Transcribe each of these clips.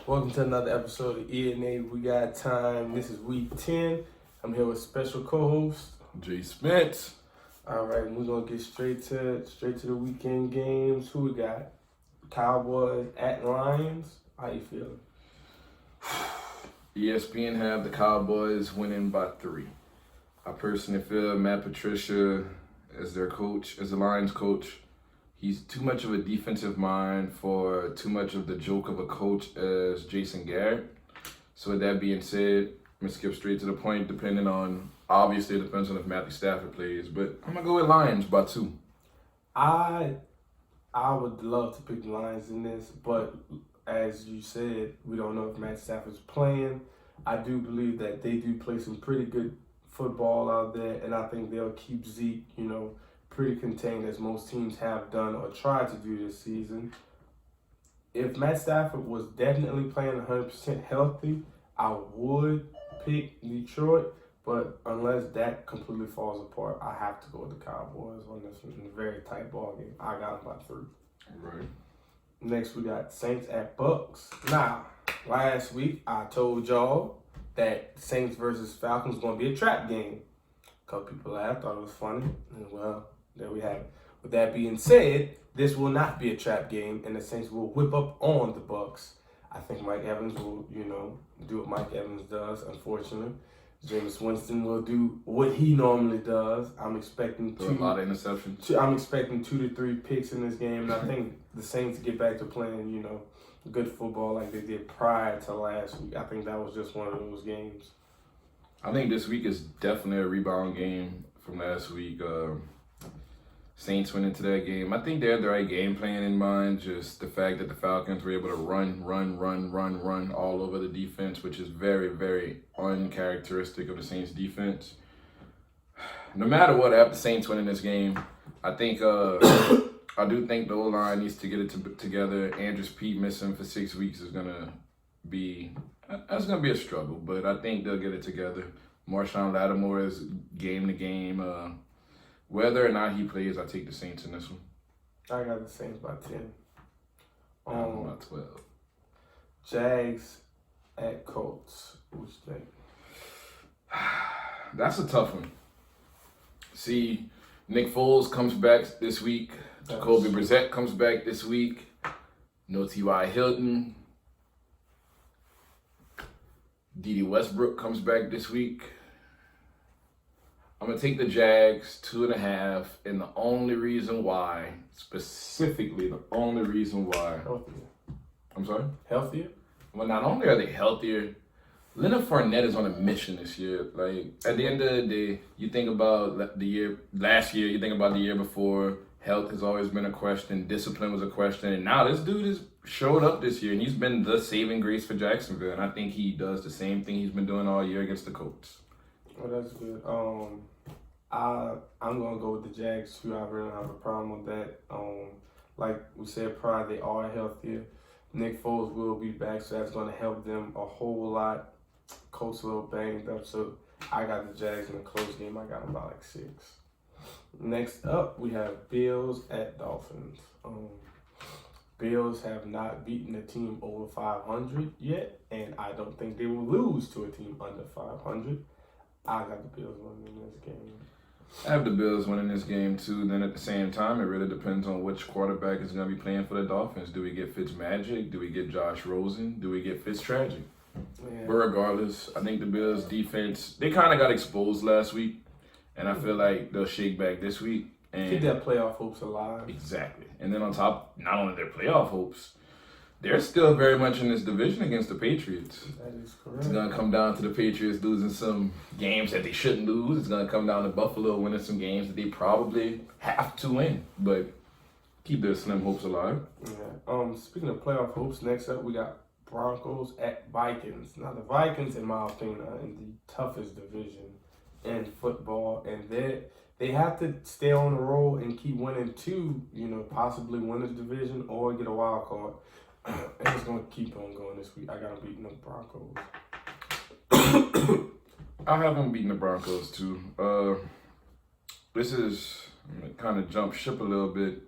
Welcome to another episode of E&A We Got Time. This is week 10. I'm here with special co-host Jay Spence. All right, and we're gonna get straight to the weekend games. Who we got? Cowboys at Lions. How you feeling? ESPN have the Cowboys winning by 3. I personally feel Matt Patricia as their coach, as the Lions coach, he's too much of a defensive mind for too much of the joke of a coach as Jason Garrett. So with that being said, I'm going to skip straight to the point, obviously it depends on if Matthew Stafford plays, but I'm going to go with Lions by 2. I would love to pick the Lions in this, but as you said, we don't know if Matt Stafford's playing. I do believe that they do play some pretty good football out there, and I think they'll keep Zeke, pretty contained as most teams have done or tried to do this season. If Matt Stafford was definitely playing 100% healthy, I would pick Detroit, but unless that completely falls apart, I have to go with the Cowboys on this one in a very tight ball game. I got them by 3. Right. Next, we got Saints at Bucks. Now, last week I told y'all that Saints versus Falcons was going to be a trap game. A couple people laughed, thought it was funny, and well, there we have it. With that being said, this will not be a trap game, and the Saints will whip up on the Bucks. I think Mike Evans will, do what Mike Evans does, unfortunately. Jameis Winston will do what he normally does. I'm expecting a lot of interceptions. I'm expecting 2 to 3 picks in this game, and I think the Saints get back to playing, good football like they did prior to last week. I think that was just one of those games. I think this week is definitely a rebound game from last week. Saints went into that game. I think they had the right game plan in mind. Just the fact that the Falcons were able to run all over the defense, which is very, very uncharacteristic of the Saints defense. No matter what, after the Saints winning this game, I think I do think the O-line needs to get it together. Andrews Pete missing for 6 weeks is gonna be a struggle, but I think they'll get it together. Marshawn Lattimore is game to game. Whether or not he plays, I take the Saints in this one. I got the Saints by 10. By 12. Jags at Colts. What you think? That's a tough one. See, Nick Foles comes back this week. Jacoby Brissett comes back this week. No T.Y. Hilton. Dede Westbrook comes back this week. I'm going to take the Jags 2.5, and the only reason why, Healthier. I'm sorry? Healthier? Well, not only are they healthier, Leonard Fournette is on a mission this year. Like, at the end of the day, you think about last year, you think about the year before, health has always been a question, discipline was a question, and now this dude has showed up this year, and he's been the saving grace for Jacksonville, and I think he does the same thing he's been doing all year against the Colts. Well, that's good. I'm gonna go with the Jags too. I really don't have a problem with that. Like we said prior, they are healthier. Nick Foles will be back, so that's gonna help them a whole lot. Colts a little banged up, so I got the Jags in a close game. I got them by like 6. Next up, we have Bills at Dolphins. Bills have not beaten a team over 500 yet, and I don't think they will lose to a team under 500. I got the Bills winning this game. I have the Bills winning this game too. Then at the same time, it really depends on which quarterback is going to be playing for the Dolphins. Do we get Fitzmagic? Do we get Josh Rosen? Do we get Fitztragic? Yeah. But regardless, I think the Bills defense, they kind of got exposed last week, and I feel like they'll shake back this week. And keep their playoff hopes alive. Exactly. And then on top, not only their playoff hopes, they're still very much in this division against the Patriots. That is correct. It's going to come down to the Patriots losing some games that they shouldn't lose. It's going to come down to Buffalo winning some games that they probably have to win. But keep their slim hopes alive. Yeah. Speaking of playoff hopes, next up we got Broncos at Vikings. Now the Vikings, in my opinion, are in the toughest division in football, and they have to stay on the roll and keep winning to, possibly win this division or get a wild card. And it's going to keep on going this week. I got them beating the Broncos. I have them beating the Broncos too. This is kind of jump ship a little bit.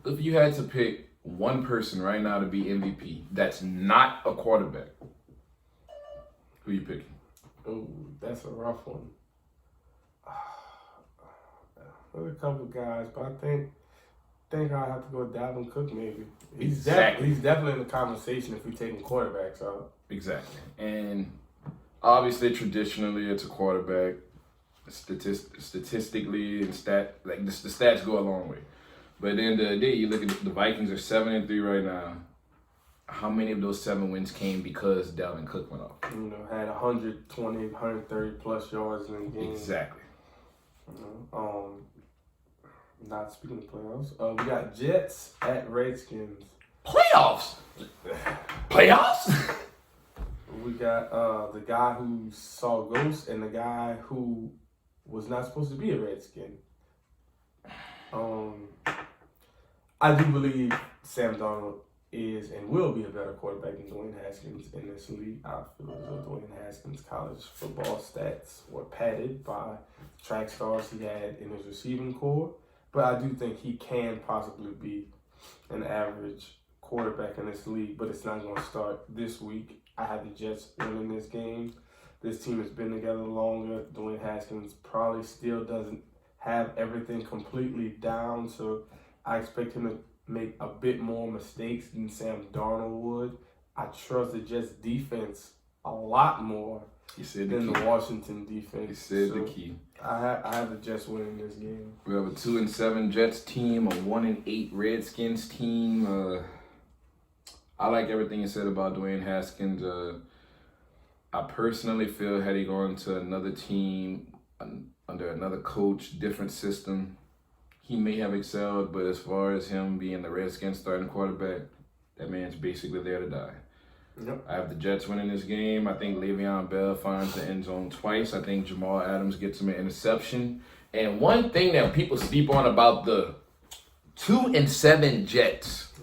If you had to pick one person right now to be MVP that's not a quarterback, who you picking? Ooh, that's a rough one. There's a couple guys, but I think I have to go with Dalvin Cook maybe. He's definitely in the conversation if we taking quarterbacks out. Exactly. And obviously, traditionally, it's a quarterback. Statistically and the stats go a long way. But at the end of the day, you look at the Vikings are 7-3 right now. How many of those 7 wins came because Dalvin Cook went off? Had 120, 130 plus yards in the game. Exactly. Not speaking of playoffs, we got Jets at Redskins. Playoffs. We got the guy who saw ghosts and the guy who was not supposed to be a Redskin. I do believe Sam Darnold is and will be a better quarterback than Dwayne Haskins in this league. I feel as though Dwayne Haskins' college football stats were padded by track stars he had in his receiving core. But I do think he can possibly be an average quarterback in this league, but it's not going to start this week. I have the Jets winning this game. This team has been together longer. Dwayne Haskins probably still doesn't have everything completely down, so I expect him to make a bit more mistakes than Sam Darnold would. I trust the Jets defense a lot more than the Washington defense. He said the key. I have the Jets winning this game. We have a 2-7 Jets team, a 1-8 Redskins team. I like everything you said about Dwayne Haskins. I personally feel had he gone to another team under another coach, different system, he may have excelled. But as far as him being the Redskins starting quarterback, that man's basically there to die. Yep. I have the Jets winning this game. I think Le'Veon Bell finds the end zone twice. I think Jamal Adams gets him an interception. And one thing that people sleep on about the 2-7 Jets.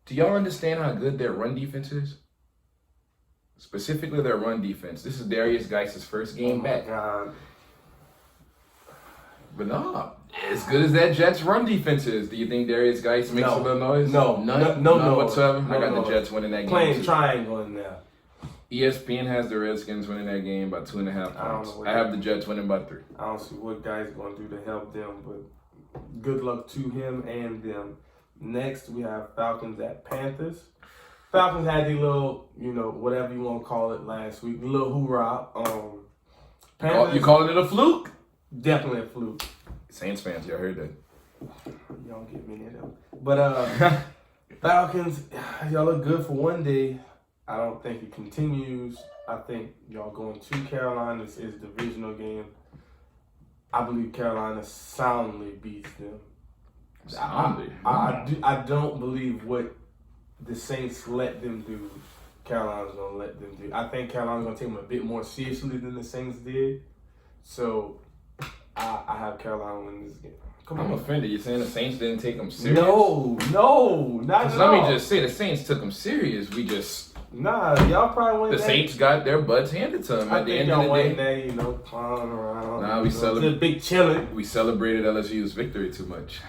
Do y'all understand how good their run defense is? Specifically their run defense. This is Darius Geis' first game back. God. But no, as good as that Jets run defense is, do you think Darius Geis makes a little noise? No. None whatsoever. I got the Jets winning that game. Playing triangle in there. ESPN has the Redskins winning that game by 2.5 points. I have the Jets winning by 3. I don't see what Geis going to do to help them, but good luck to him and them. Next, we have Falcons at Panthers. Falcons had the little, whatever you want to call it last week, the little hoorah. Panthers, you calling it a fluke? Definitely a fluke. Saints fans, y'all heard that. You don't get many of them. But Falcons, y'all look good for one day. I don't think it continues. I think y'all going to Carolina. This is a divisional game. I believe Carolina soundly beats them. I don't believe what the Saints let them do, Carolina's going to let them do. I think Carolina's going to take them a bit more seriously than the Saints did. So, I have Carolina win this game. I'm offended. You're saying the Saints didn't take them serious? No, not at all. Let me just say, the Saints took them serious. Y'all probably win the Saints got their butts handed to them at the end of the day. Clowning around. Nah, we celebrated. Just big chilling. We celebrated LSU's victory too much.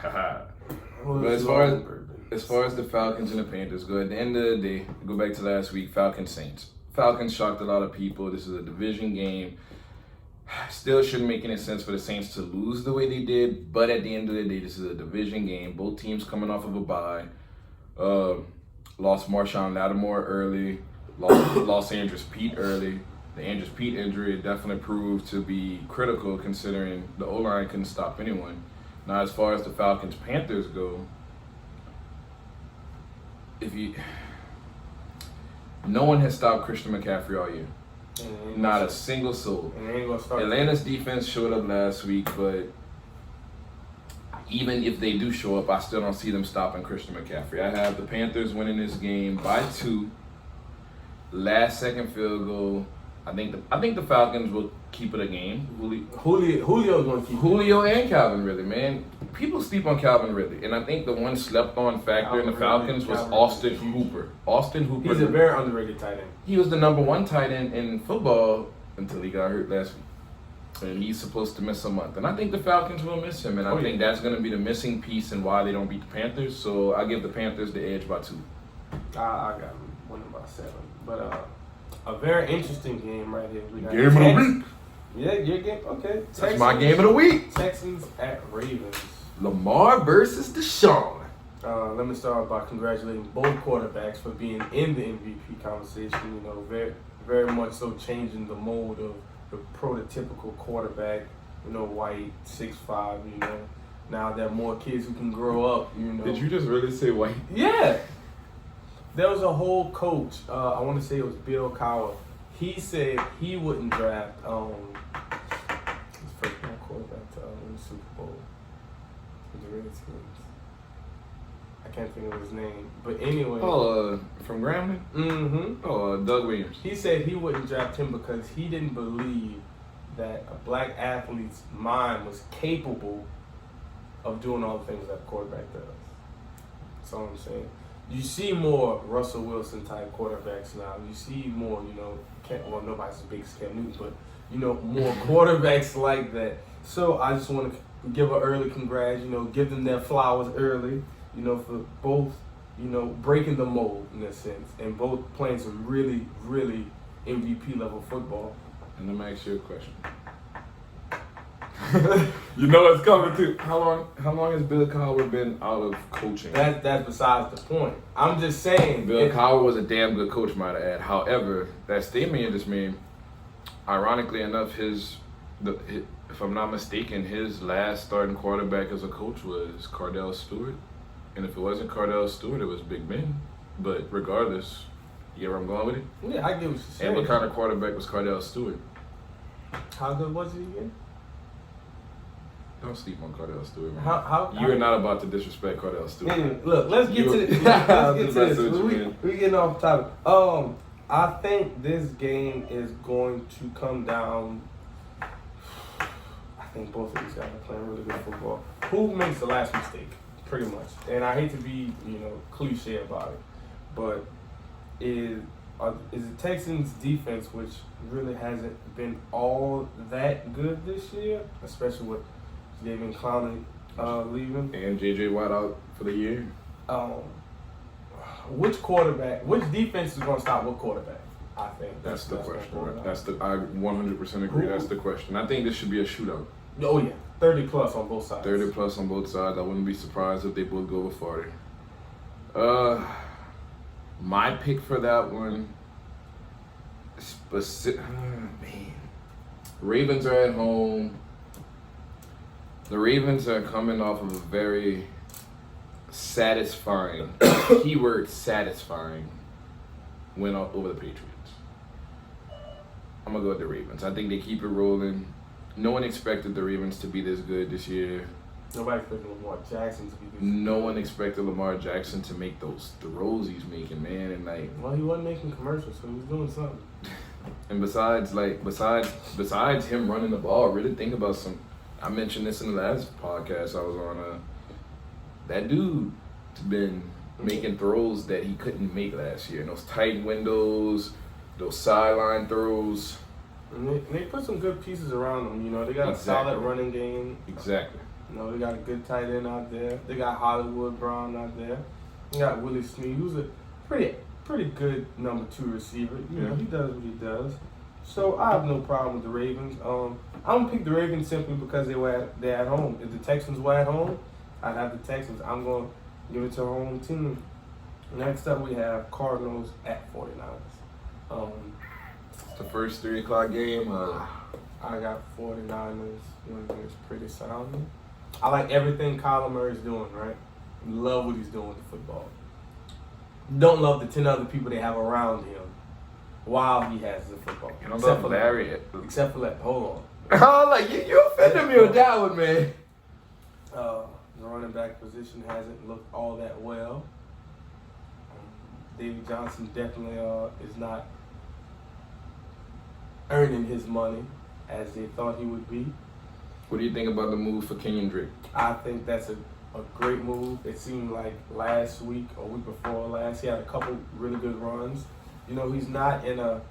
But as far as the Falcons and the Panthers go, at the end of the day, go back to last week, Falcons-Saints. Falcons shocked a lot of people. This is a division game. Still shouldn't make any sense for the Saints to lose the way they did, but at the end of the day, this is a division game. Both teams coming off of a bye. Lost Marshawn Lattimore early. Lost Andrus Peat early. The Andrus Peat injury definitely proved to be critical considering the O-line couldn't stop anyone. Now, as far as the Falcons-Panthers go, no one has stopped Christian McCaffrey all year. Not a single soul. Atlanta's defense showed up last week, but even if they do show up, I still don't see them stopping Christian McCaffrey. I have the Panthers winning this game by 2. Last second field goal. I think the Falcons will keep it a game. Julio's going to keep Julio and Calvin Ridley, man. People sleep on Calvin Ridley, and I think the one slept-on factor in the Falcons was Austin Hooper. Austin Hooper. He's a very underrated tight end. He was the number 1 tight end in football until he got hurt last week. and he's supposed to miss a month. And I think the Falcons will miss him, and I think that's going to be the missing piece in why they don't beat the Panthers. So I give the Panthers the edge by 2. I got them winning by 7. But a very interesting game right here. We got Game of the week. Yeah, your game. Okay. That's my game of the week. Texans at Ravens. Lamar versus Deshaun. Let me start by congratulating both quarterbacks for being in the MVP conversation. You know, very, very much so changing the mold of the prototypical quarterback. You know, white, 6'5", you know. Now there are more kids who can grow up, you know. Did you just really say white? Yeah. There was a whole coach, I want to say it was Bill Cowher. He said he wouldn't draft his first round quarterback to win the Super Bowl with the Redskins. I can't think of his name. But anyway. Oh, from Grambling? Mm-hmm. Oh, Doug Williams. He said he wouldn't draft him because he didn't believe that a black athlete's mind was capable of doing all the things that a quarterback does. That's all I'm saying. You see more Russell Wilson type quarterbacks now. You see more, you know, nobody's as big as Cam Newton, but, you know, more quarterbacks like that. So I just want to give an early congrats, you know, give them their flowers early, you know, for both, you know, breaking the mold in a sense, and both playing some really, really MVP level football. And let me ask you a question. You know it's coming too. How long has Bill Cowher been out of coaching? That's besides the point. I'm just saying. Bill Cowher was a damn good coach, might I add. However, that statement you just made, ironically enough, if I'm not mistaken, his last starting quarterback as a coach was Cardell Stewart. And if it wasn't Cardell Stewart, it was Big Ben. But regardless, you get where I'm going with it? Yeah, I get what you're saying. And what kind of quarterback was Cardell Stewart? How good was he again? Don't sleep on Cardell Stewart, man. You're not about to disrespect Cardell Stewart. Look, let's get to this. Let's get to this. We getting off topic. I think this game is going to come down. I think both of these guys are playing really good football. Who makes the last mistake? Pretty much. And I hate to be, you know, cliche about it, but is the Texans defense, which really hasn't been all that good this year, especially with David Clowney leaving. And J.J. Watt out for the year. Which defense is going to stop what quarterback? I think that's the question. I 100% agree. That's the question. I think this should be a shootout. Oh yeah, 30 plus on both sides. 30 plus on both sides. I wouldn't be surprised if they both go with 40. My pick for that one, man. Ravens are at home. The Ravens are coming off of a very satisfying, keyword satisfying, win over the Patriots. I'm going to go with the Ravens. I think they keep it rolling. No one expected the Ravens to be this good this year. Nobody expected Lamar Jackson to be this good. No one expected Lamar Jackson to make those throws he's making, man. And well, he wasn't making commercials, so he was doing something. And besides him running the ball, really think about I mentioned this in the last podcast I was on. That dude's been making throws that he couldn't make last year. And those tight windows, those sideline throws. And they put some good pieces around them. You know, they got a solid running game. Exactly. You know, they got a good tight end out there. They got Hollywood Brown out there. They got Willie Snead, who's a pretty good number 2 receiver. You know, he does what he does. So I have no problem with the Ravens. I'm gonna pick the Ravens simply because they're at home. If the Texans were at home, I'd have the Texans. I'm gonna give it to a home team. Next up, we have Cardinals at 49ers. It's the first 3 o'clock game. I got 49ers winning this pretty soundly. I like everything Kyler Murray's doing, right? Love what he's doing with the football. Don't love the 10 other people they have around him while he has the football. You don't love Larry. Except for that. Hold on. You offended me with that one, man. The running back position hasn't looked all that well. David Johnson definitely is not earning his money as they thought he would be. What do you think about the move for Kenyon Drake? I think that's a great move. It seemed like last week or week before last, he had a couple really good runs. You know, he's not in a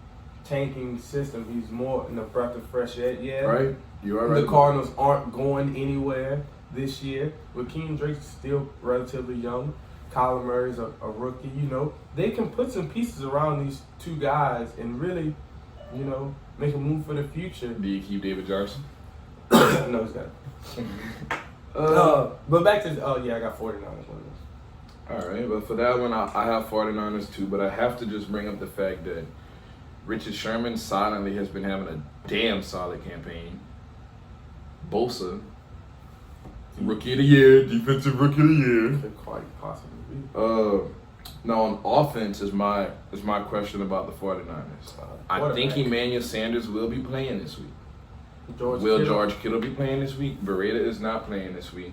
tanking system. He's more in a breath of fresh air. Yeah, Right? You are right. the Cardinals aren't going anywhere this year. Raheem Drake's still relatively young. Kyler Murray's a rookie. You know, they can put some pieces around these two guys and really, you know, make a move for the future. Do you keep David Johnson? No, he's got. But back to I got 49ers winners. All right, but for that one, I have 49ers too, but I have to just bring up the fact that Richard Sherman silently has been having a damn solid campaign. Bosa, Rookie of the Year, Defensive Rookie of the Year. Could quite possibly be. Now on offense is my question about the 49ers. I think Emmanuel Sanders will be playing this week. George Kittle be playing this week? Beretta is not playing this week.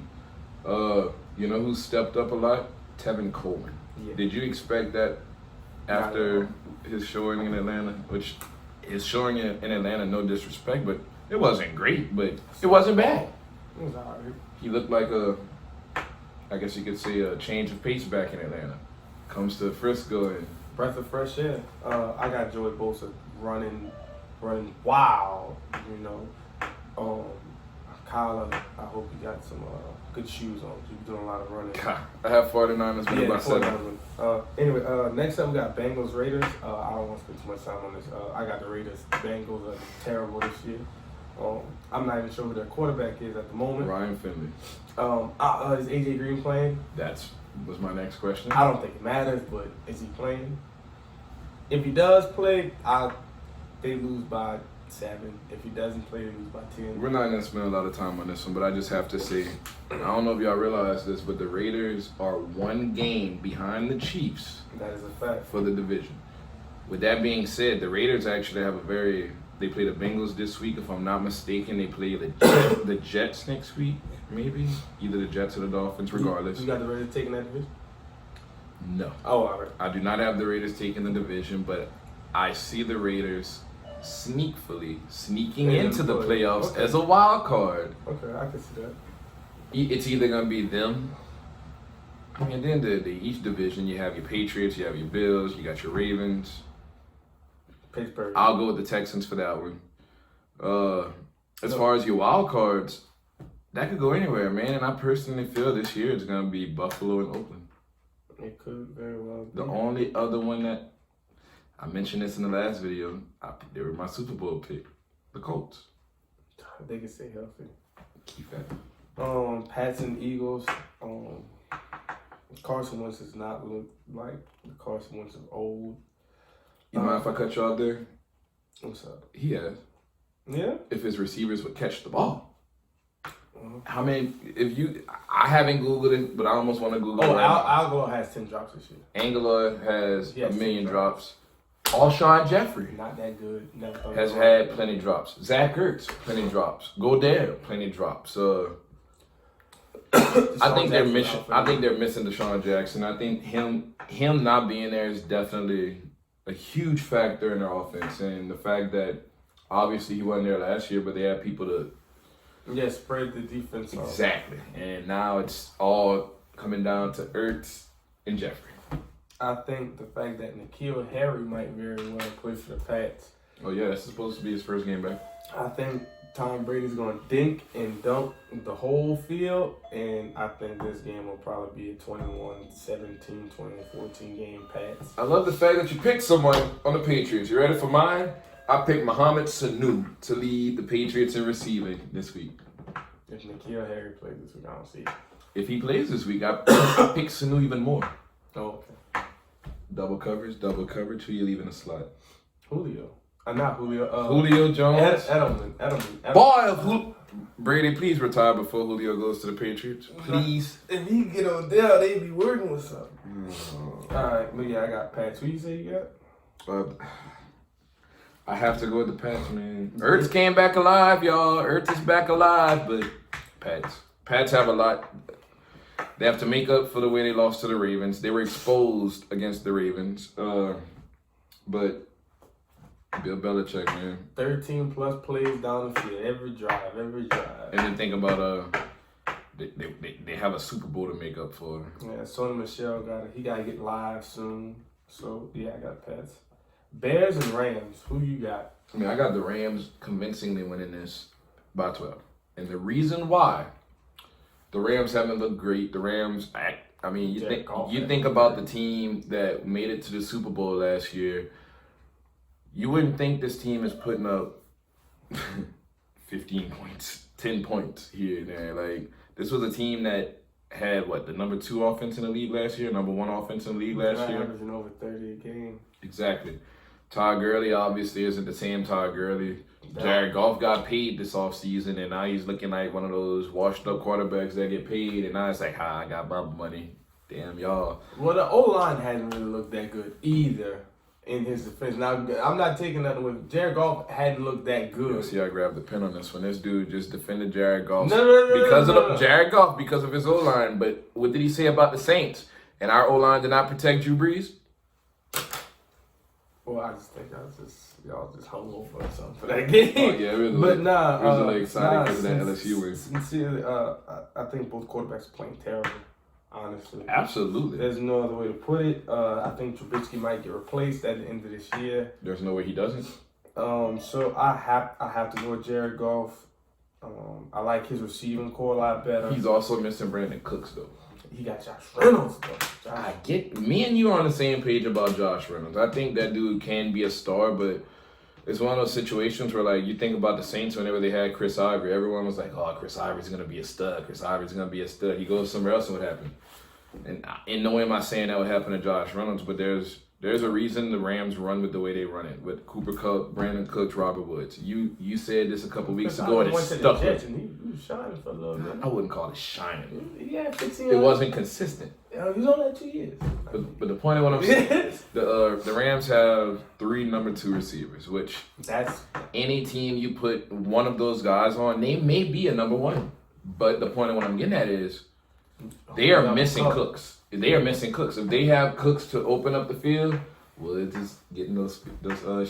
You know who stepped up a lot? Tevin Coleman. Yeah. Did you expect that after his showing in Atlanta? Which his showing in Atlanta, no disrespect, but it wasn't great, but it wasn't bad. It was all right. He looked like I guess you could say a change of pace back in Atlanta. Comes to Frisco and Breath of fresh air. I got Joey Bosa running wild, you know. Kyler, I hope you got some good shoes on. You're doing a lot of running. God, I have 49ers winning by 7. Anyway, next up we got Bengals Raiders. I don't want to spend too much time on this. I got the Raiders. Bengals are terrible this year. I'm not even sure who their quarterback is at the moment. Ryan Finley. Is AJ Green playing? Was my next question. I don't think it matters, but is he playing? If he does play, they lose by 7. If he doesn't play, they lose by 10. We're not going to spend a lot of time on this one, but I just have to say, I don't know if y'all realize this, but the Raiders are 1 game behind the Chiefs. That is a fact. For the division. With that being said, the Raiders actually have they play the Bengals this week, if I'm not mistaken. They play the Jets next week, maybe. Either the Jets or the Dolphins, regardless. You got the Raiders taking that division? No. Oh, all right. I do not have the Raiders taking the division, but I see the Raiders sneaking into the playoffs as a wild card. Okay, I can see that. It's either going to be them. And then each division, you have your Patriots, you have your Bills, you got your Ravens. Pittsburgh. I'll go with the Texans for that one. As far as your wild cards, that could go anywhere, man. And I personally feel this year it's going to be Buffalo and Oakland. It could very well be. The only other one that I mentioned this in the last video, they were my Super Bowl pick, the Colts. They can stay healthy. Keep that. Pats and Eagles. Carson Wentz does not look like the Carson Wentz of old. You mind if I cut you out there? What's up? He has. Yeah? If his receivers would catch the ball. How many? I haven't Googled it, but I almost want to Google it. Aguilar has 10 drops this year. Aguilar has a million drops. Alshon Jeffrey. Not that good. Has had plenty drops. Zach Ertz, plenty drops. Goddard, plenty drops. I think they're missing Deshaun Jackson. I think him not being there is definitely a huge factor in their offense, and the fact that obviously he wasn't there last year, but they had people to spread the defense. Exactly, and now it's all coming down to Ertz and Jeffrey. I think the fact that N'Keal Harry might very well play for the Pats. Oh yeah, that's supposed to be his first game back. I think Tom Brady's going to dink and dunk the whole field, and I think this game will probably be a 21-17, 20-14 game Pats. I love the fact that you picked someone on the Patriots. You ready for mine? I picked Mohamed Sanu to lead the Patriots in receiving this week. If N'Keal Harry plays this week, I don't see it. If he plays this week, I pick Sanu even more. Oh, okay. Double coverage. Who you leaving a slot? Julio. Not Julio. Julio Jones. Edelman. Boy, Brady, please retire before Julio goes to the Patriots. Please. If he get Odell, they be working with something. All right, but yeah, I got Pats. Who you say you got? I have to go with the Pats, man. Ertz came back alive, y'all. Ertz is back alive, but Pats. Pats have a lot. They have to make up for the way they lost to the Ravens. They were exposed against the Ravens. But Bill Belichick, man. 13 plus plays down the field, every drive. And then think about they have a Super Bowl to make up for. Yeah, Sonny Michel got to get live soon. So yeah, I got Pats. Bears and Rams. Who you got? I mean, I got the Rams convincingly winning this by 12. And the reason why, the Rams haven't looked great. The Rams, I mean, you think about the team that made it to the Super Bowl last year. You wouldn't think this team is putting up 15 points, 10 points here and there. Like, this was a team that had, the number 2 offense in the league last year, number 1 offense in the league last year. Averaging over 30 a game. Exactly. Todd Gurley obviously isn't the same Todd Gurley. Jared Goff got paid this offseason, and now he's looking like one of those washed-up quarterbacks that get paid, and now it's like, I got my money. Damn, y'all. Well, the O-line hasn't really looked that good either in his defense. Now, I'm not taking nothing with Jared Goff hadn't looked that good. See, I grabbed the pen on this one. This dude just defended Jared Goff Jared Goff because of his O-line. But what did he say about the Saints? And our O-line did not protect Drew Brees? Well, I just think y'all just hung over or something for that game. Oh, yeah, it was but nah, it was like exciting because of that LSU win. Sincerely, I think both quarterbacks are playing terrible. Honestly, Absolutely. There's no other way to put it. I think Trubisky might get replaced at the end of this year. There's no way he doesn't. So I have to go with Jared Goff. I like his receiving core a lot better. He's also missing Brandon Cooks though. He got Josh Reynolds though. I get me and you are on the same page about Josh Reynolds. I think that dude can be a star, but it's one of those situations where, like, you think about the Saints whenever they had Chris Ivory, everyone was like, oh, Chris Ivory's going to be a stud. Chris Ivory's going to be a stud. He goes somewhere else and what happened? And in no way am I saying that would happen to Josh Reynolds, but there's a reason the Rams run with the way they run it, with Cooper Kupp, Brandon Cooks, Robert Woods. You said this a couple weeks ago, and it stuck with me. He was shining for a little bit. I wouldn't call it shining. Yeah, 15. It wasn't consistent. He was on that 2 years. But the point of what I'm saying, the Rams have 3 number 2 receivers, which that's any team you put one of those guys on, they may be a number 1. But the point of what I'm getting at is they are missing Cooks. They are missing Cooks. If they have Cooks to open up the field, well, it's just getting those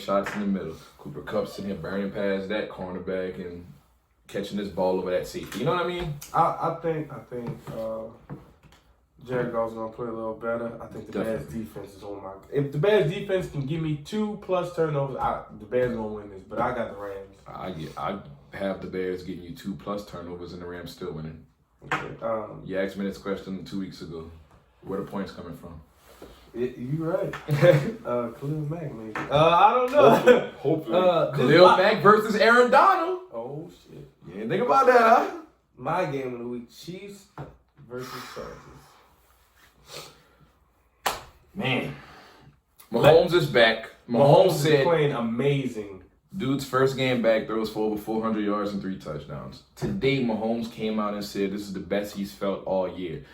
shots in the middle. Cooper Kupp sitting here burning past that cornerback and catching this ball over that safety. You know what I mean? I think Jared Goff's gonna play a little better. I think the Bears defense is on my. If the Bears defense can give me 2+ turnovers, the Bears gonna win this. But I got the Rams. I have the Bears getting you 2+ turnovers and the Rams still winning. Okay. You asked me this question 2 weeks ago. Where the points coming from? You right. Khalil Mack maybe. I don't know. Hopefully. Khalil Mack versus Aaron Donald. Oh shit. You didn't think about that, huh? My game of the week: Chiefs versus Chargers. Man, Mahomes is back. Mahomes said playing amazing. Dude's first game back, throws for over 400 yards and 3 touchdowns. Today, Mahomes came out and said this is the best he's felt all year.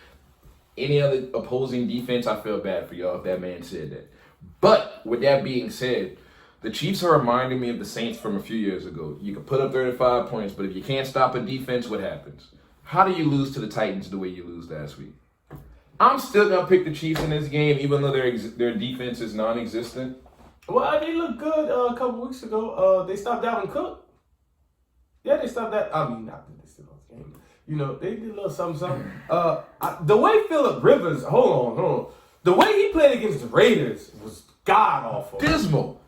Any other opposing defense, I feel bad for y'all if that man said that. But with that being said, the Chiefs are reminding me of the Saints from a few years ago. You can put up 35 points, but if you can't stop a defense, what happens? How do you lose to the Titans the way you lose last week? I'm still going to pick the Chiefs in this game, even though their defense is non-existent. Well, they looked good a couple weeks ago. They stopped Dalvin Cook. Yeah, they stopped that. I mean, not that they still lost the game. You know, they did a little something. The way Phillip Rivers, hold on. The way he played against the Raiders was god-awful. Dismal.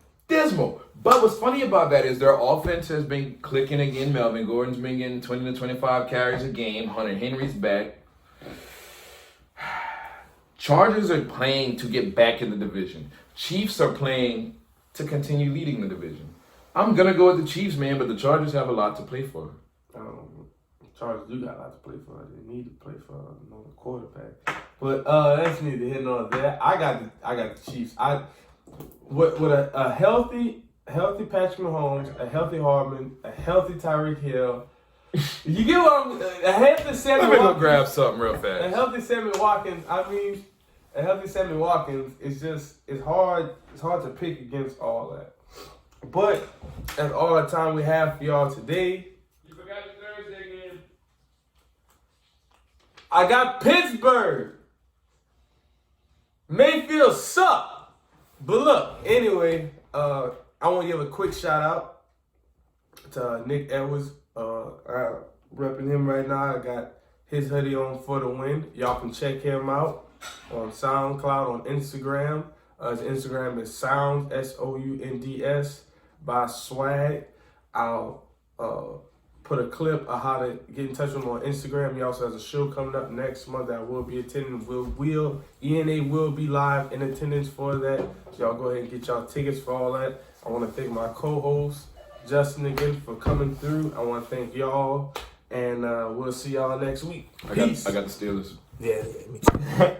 But what's funny about that is their offense has been clicking again. Melvin Gordon's been getting 20 to 25 carries a game. Hunter Henry's back. Chargers are playing to get back in the division. Chiefs are playing to continue leading the division. I'm going to go with the Chiefs, man, but the Chargers have a lot to play for. Chargers do got a lot to play for. They need to play for another quarterback. But that's neither here nor there. I got the Chiefs. With a healthy Patrick Mahomes, a healthy Hardman, a healthy Tyreek Hill. You get what I'm a healthy Sammy Let me Watkins. go grab something real fast. A healthy Sammy Watkins. A healthy Sammy Watkins is it's hard to pick against all that. But that's all the time we have for y'all today. You forgot your Thursday game. I got Pittsburgh. Mayfield suck. But look, anyway, I want to give a quick shout out to Nick Edwards. I'm repping him right now. I got his hoodie on for the win. Y'all can check him out on SoundCloud, on Instagram. His Instagram is Sounds SOUNDS by Swag. I'll put a clip of how to get in touch with him on Instagram. He also has a show coming up next month that I will be attending. ENA will be live in attendance for that. So y'all go ahead and get y'all tickets for all that. I want to thank my co-host, Justin, again for coming through. I want to thank y'all, and we'll see y'all next week. Peace. I got the Steelers. Yeah, me too.